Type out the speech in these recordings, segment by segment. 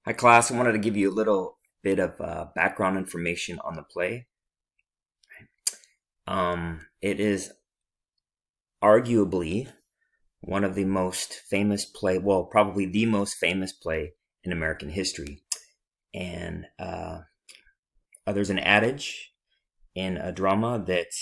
Hi, class. I wanted to give you a little bit of background information on the play. It is arguably one of the most famous probably the most famous play in American history. And there's an adage in a drama that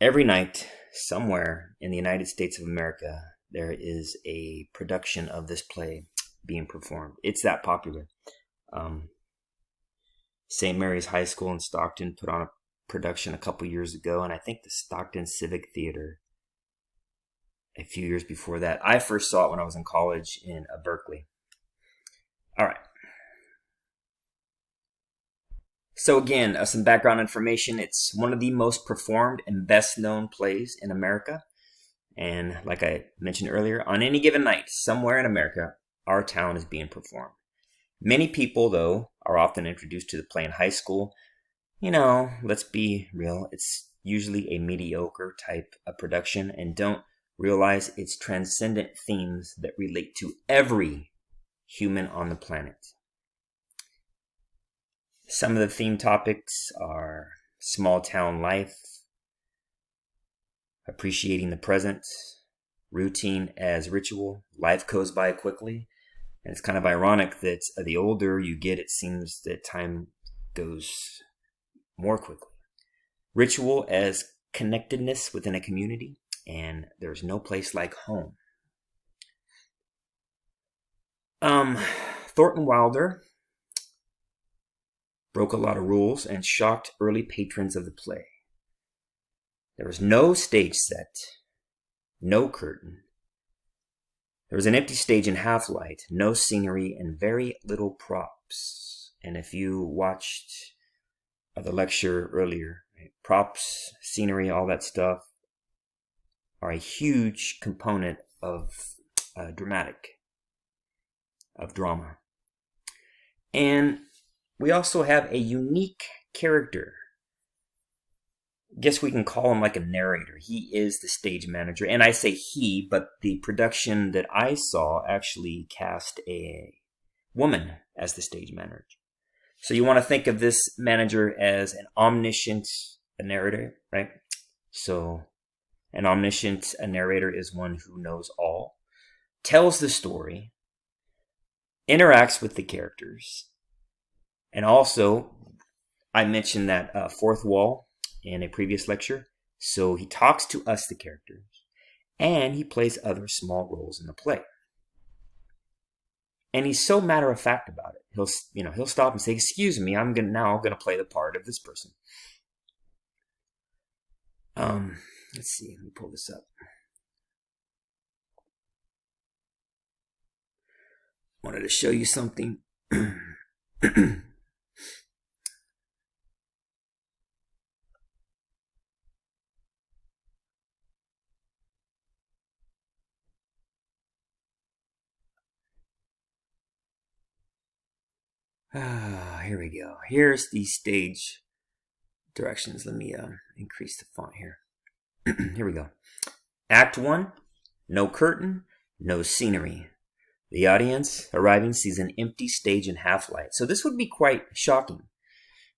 every night, somewhere in the United States of America, there is a production of this play being performed. It's that popular. Um, St. Mary's High School in Stockton put on a production a couple years ago, and I think the Stockton Civic Theater a few years before that. I first saw it when I was in college in Berkeley. All right. So again, some background information. It's one of the most performed and best known plays in America. And like I mentioned earlier, on any given night, somewhere in America, our town is being performed. Many people, though, are often introduced to the play in high school. Let's be real, it's usually a mediocre type of production and don't realize its transcendent themes that relate to every human on the planet. Some of the theme topics are small town life, appreciating the present, routine as ritual, life goes by quickly. And it's kind of ironic that the older you get, it seems that time goes more quickly. Ritual as connectedness within a community, and there's no place like home. Thornton Wilder broke a lot of rules and shocked early patrons of the play. There was no stage set, no curtain. There was an empty stage in half light, no scenery, and very little props. And if you watched the lecture earlier, props, scenery, all that stuff are a huge component of drama. And we also have a unique character. Guess we can call him like a narrator. He is the stage manager. And I say he, but the production that I saw actually cast a woman as the stage manager. So you want to think of this manager as an omniscient narrator, right? So an omniscient narrator is one who knows all, tells the story, interacts with the characters, and also I mentioned that fourth wall in a previous lecture. So he talks to us, the characters, and he plays other small roles in the play. And he's so matter of fact about it. He'll stop and say, "Excuse me, I'm gonna play the part of this person." Let's see. Let me pull this up. Wanted to show you something. Here we go. Here's the stage directions. Let me increase the font here. Here we go. Act 1, no curtain, no scenery. The audience arriving sees an empty stage in half light. So this would be quite shocking.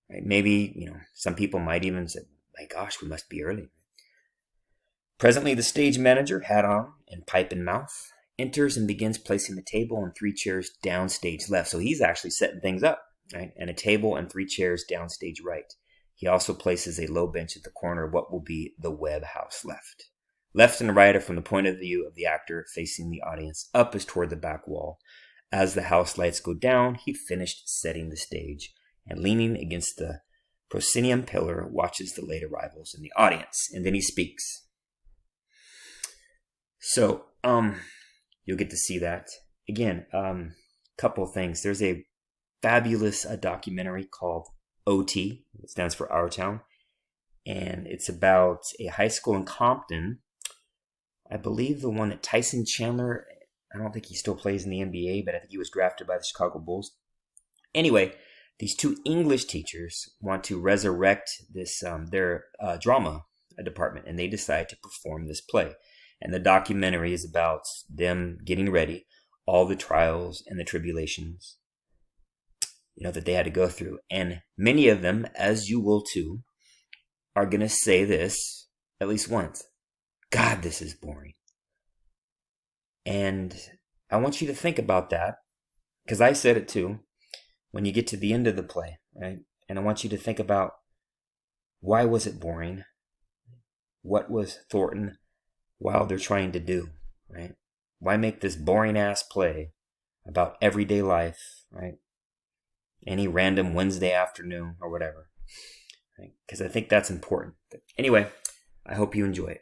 Right? Maybe, some people might even say, "My gosh, we must be early." Presently, the stage manager, hat on and pipe in mouth, enters and begins placing the table and 3 chairs downstage left. So he's actually setting things up, right? And a table and 3 chairs downstage right. He also places a low bench at the corner of what will be the Webb house left. Left and right are from the point of view of the actor facing the audience. Up is toward the back wall. As the house lights go down, he finished setting the stage and leaning against the proscenium pillar watches the late arrivals in the audience. And then he speaks. So, you'll get to see that. Again, couple of things. There's a fabulous documentary called OT. It stands for Our Town. And it's about a high school in Compton. I believe the one that Tyson Chandler, I don't think he still plays in the NBA, but I think he was drafted by the Chicago Bulls. Anyway, these 2 English teachers want to resurrect this their drama department, and they decide to perform this play. And the documentary is about them getting ready all the trials and the tribulations, that they had to go through. And many of them, as you will too, are going to say this at least once. God, this is boring. And I want you to think about that, because I said it too, when you get to the end of the play, right? And I want you to think about, why was it boring? What was Thornton Wilder trying to do, right? Why make this boring ass play about everyday life, right? Any random Wednesday afternoon or whatever, right? Because I think that's important. But anyway, I hope you enjoy it.